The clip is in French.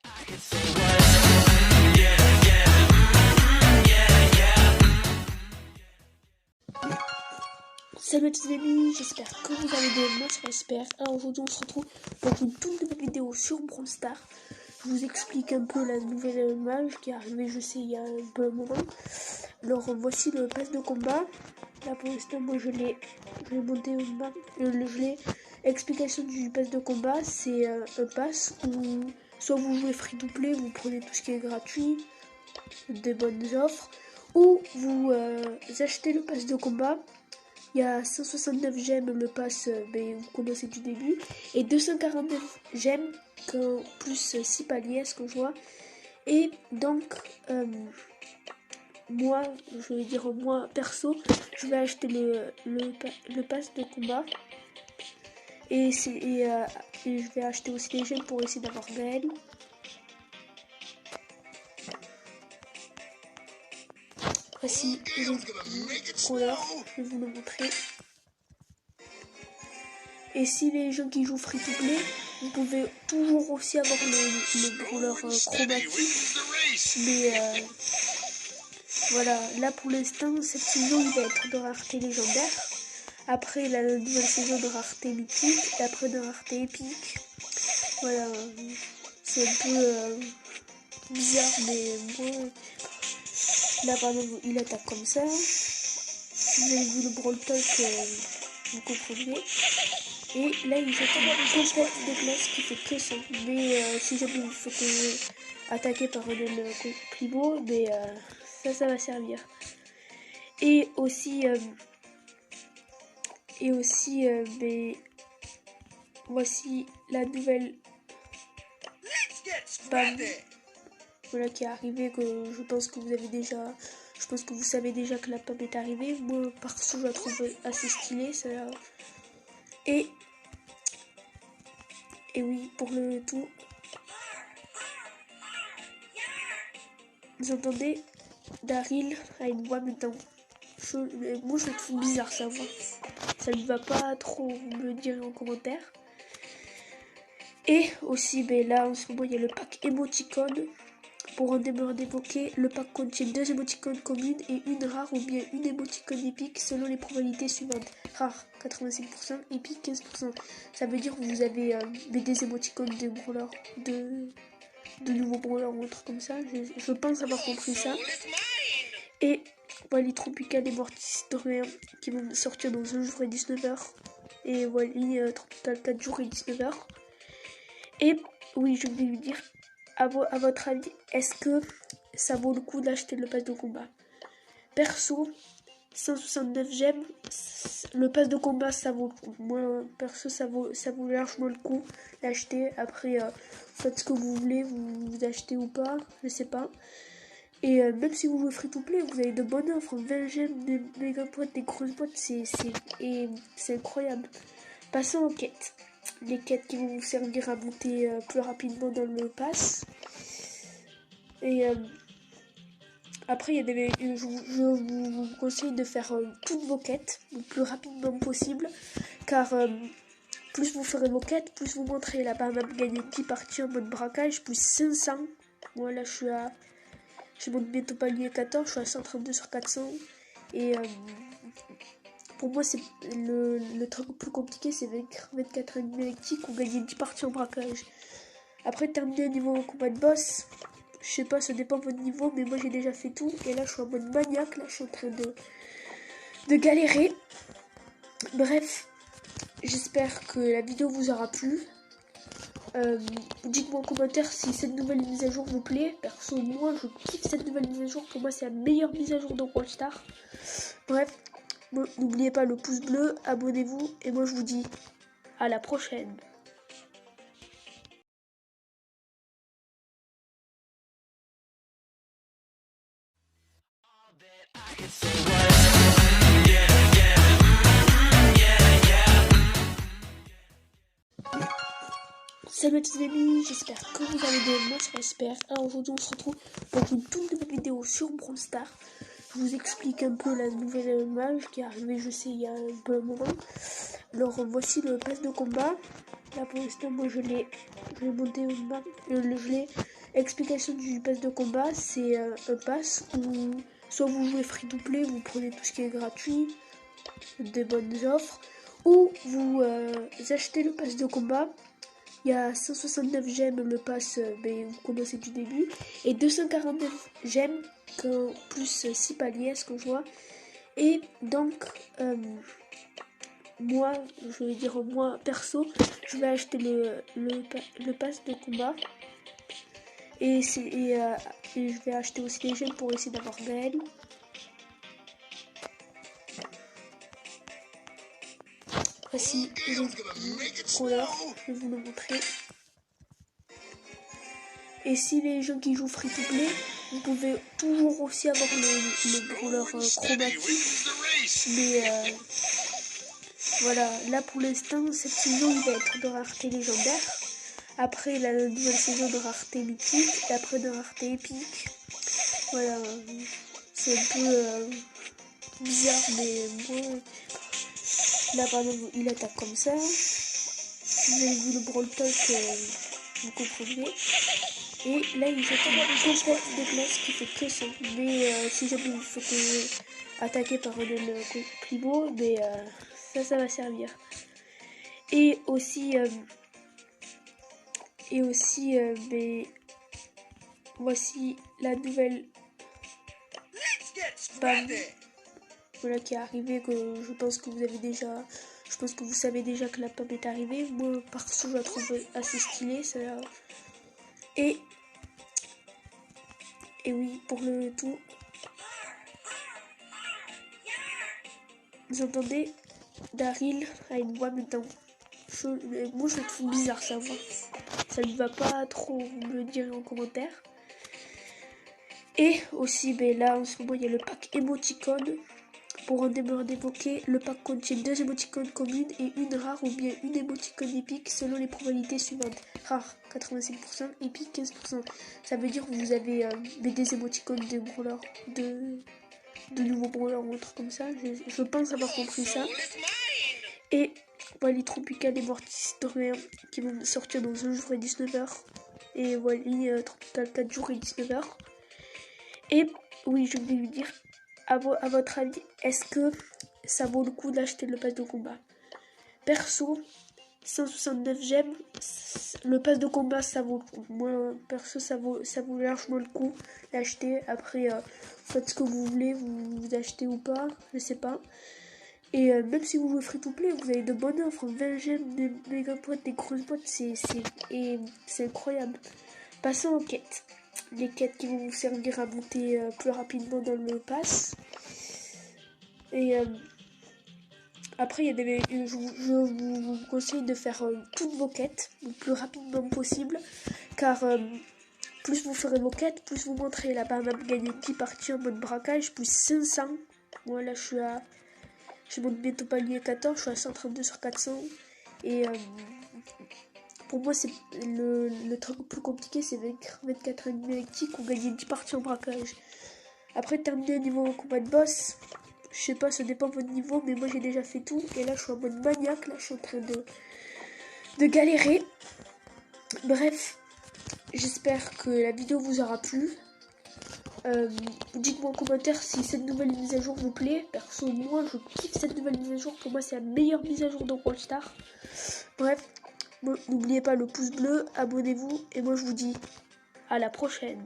Salut à tous les amis, j'espère que vous allez bien, moi j'espère. Alors aujourd'hui on se retrouve pour une toute nouvelle vidéo sur Brawl Stars. Je vous explique un peu la nouvelle mage qui est arrivée, je sais, il y a un peu un moment. Alors voici le pass de combat. Là pour l'instant moi je l'ai monté au max. Explication du pass de combat, c'est un pass où soit vous jouez free to play, vous prenez tout ce qui est gratuit, des bonnes offres, ou vous achetez le pass de combat. Il y a 169 gemmes le pass, mais vous commencez du début. Et 249 gemmes, plus 6 paliers, à ce que je vois. Et donc, moi, je vais dire moi perso, je vais acheter le pass de combat. Et je vais acheter aussi des gemmes pour essayer d'avoir Gaël. Voici les couleurs, je vais vous le montrer. Et si les gens qui jouent free to play, vous pouvez toujours aussi avoir le brawler chromatique. Mais voilà, là pour l'instant, cette saison il va être de rareté légendaire. Après la nouvelle saison de rareté mythique et après de rareté épique. Voilà, c'est un peu bizarre, mais moi, là par exemple il attaque comme ça. Si vous avez vu le Brawl Talk, vous comprendrez. Et là il jette une tempête de glace qui fait que ça. Mais si jamais il faut que attaquer par un aile primo, mais ça va servir. Et aussi mais voici la nouvelle Pam, voilà qui est arrivée, que je pense que vous savez déjà que la Pam est arrivée. Moi perso je la trouve assez stylée ça. Et oui, pour le tout, vous entendez, Daryl a une voix maintenant. Moi je trouve bizarre sa voix. Ça ne va pas trop, me dire en commentaire. Et aussi, là en ce moment il y a le pack émoticône. Pour un démarreur d'évoquer, le pack contient 2 émoticônes communes et une rare ou bien une émoticône épique selon les probabilités suivantes. Rare 85%, épique 15%. Ça veut dire que vous avez des émoticônes de brawlers, de nouveaux brawlers ou un truc comme ça. Je pense avoir compris ça. Et Wally Tropical et Mortis Doré qui vont sortir dans 1 jour et 19h. Et Wally total 4 jours et 19h. Et oui, je vais lui dire, à votre avis, est-ce que ça vaut le coup d'acheter le pass de combat? Perso, 169 gemmes, le pass de combat ça vaut le coup. Moi perso ça vaut largement le coup d'acheter. Après faites ce que vous voulez, vous achetez ou pas, je sais pas. Et même si vous jouez free to play, vous avez de bonnes offres, 20 gemmes, des méga potes, des grosses boîtes, c'est incroyable. Passons aux quêtes. Les quêtes qui vont vous servir à monter plus rapidement dans le pass. Et après, je vous conseille de faire toutes vos quêtes le plus rapidement possible. Car plus vous ferez vos quêtes, plus vous montrez la barre de gagner 10 parties en mode braquage, plus 500. Moi là, je monte bientôt palier 14, je suis à 132 sur 400. Et pour moi, c'est le truc le plus compliqué, c'est vaincre 24 ennemis électriques ou gagner 10 parties en braquage. Après, terminer un niveau en combat de boss, je sais pas, ça dépend de votre niveau, mais moi j'ai déjà fait tout. Et là, je suis en mode maniaque, là, je suis en train de galérer. Bref, j'espère que la vidéo vous aura plu. Dites-moi en commentaire si cette nouvelle mise à jour vous plaît. Perso, moi, je kiffe cette nouvelle mise à jour. Pour moi, c'est la meilleure mise à jour de Brawl Stars. Bref. N'oubliez pas le pouce bleu, abonnez-vous et moi je vous dis à la prochaine. Salut à tous les amis, j'espère que vous allez bien, moi j'espère. Alors aujourd'hui on se retrouve pour une toute nouvelle vidéo sur Brawl Stars. Je vous explique un peu la nouvelle mage qui est arrivée, je sais, il y a un peu un moment. Alors voici le pass de combat. Là pour l'instant, moi je l'ai monté au max. Je l'ai. Explication du pass de combat, c'est un pass où soit vous jouez free to play, vous prenez tout ce qui est gratuit, des bonnes offres, ou vous achetez le pass de combat. Il y a 169 gemmes le pass, mais vous commencez du début, et 249 gemmes plus 6 paliers, à ce que je vois. Et donc, moi, je vais dire moi perso, je vais acheter le pass de combat. Et je vais acheter aussi des gemmes pour essayer d'avoir Gaël. Voici les couleurs, je vais vous le montrer. Et si les gens qui jouent free to play, vous pouvez toujours aussi avoir le brawler chromatique. Mais voilà, là pour l'instant, cette saison il va être de rareté légendaire. Après la nouvelle saison de rareté mythique et après de rareté épique. Voilà, c'est un peu bizarre, mais bon. Là par exemple il attaque comme ça. Si vous avez vu le Brawl Talk, vous comprendrez. Et là il jette une tempête de glace qui fait que ça. Mais si jamais vous faites attaquer par un aile primo, mais ça va servir. Et aussi mais voici la nouvelle Bam, voilà qui est arrivée, que je pense que vous savez déjà que la pomme est arrivée. Moi perso je la trouve assez stylée ça. Et oui, pour le tout, vous entendez Daryl a une voix maintenant. Moi je trouve bizarre sa voix. Ça ne va pas trop, vous me le direz en commentaire. Et aussi, ben là en ce moment il y a le pack émoticône. Pour en débloquer, le pack contient 2 émoticônes communes et une rare ou bien une émoticône épique selon les probabilités suivantes. Rare 85%, épique 15%. Ça veut dire que vous avez des émoticônes de brawler, de nouveaux brawlers ou un truc comme ça. Je pense avoir compris ça. Et Wally Tropical et Mortis Historien qui vont sortir dans un jour et 19h. Et Wally total 4 jours et 19h. Et oui, je vais lui dire, à votre avis, est-ce que ça vaut le coup d'acheter le pass de combat? Perso, 169 gemmes, le pass de combat ça vaut le coup. Moi perso ça vaut largement le coup d'acheter. Après faites ce que vous voulez, vous achetez ou pas, je sais pas. Et même si vous jouez free to play, vous avez de bonnes offres, 20 gemmes, des méga potes, des grosses boîtes, c'est incroyable. Passons aux quêtes. Les quêtes qui vont vous servir à monter plus rapidement dans le pass. Et après, je vous conseille de faire toutes vos quêtes le plus rapidement possible. Car plus vous ferez vos quêtes, plus vous montrez. Là, par exemple, gagner 10 parties en mode braquage, plus 500. Moi, là, je monte bientôt palier 14, je suis à 132 sur 400. Et pour moi, c'est le truc le plus compliqué, c'est vaincre 24 ennemis électriques ou gagner 10 parties en braquage. Après, terminer un niveau au combat de boss, je sais pas, ça dépend de votre niveau, mais moi j'ai déjà fait tout. Et là, je suis en mode maniaque, là, je suis en train de galérer. Bref, j'espère que la vidéo vous aura plu. Dites-moi en commentaire si cette nouvelle mise à jour vous plaît. Perso, moi, je kiffe cette nouvelle mise à jour. Pour moi, c'est la meilleure mise à jour de Brawl Stars. Bref. N'oubliez pas le pouce bleu, abonnez-vous et moi je vous dis à la prochaine.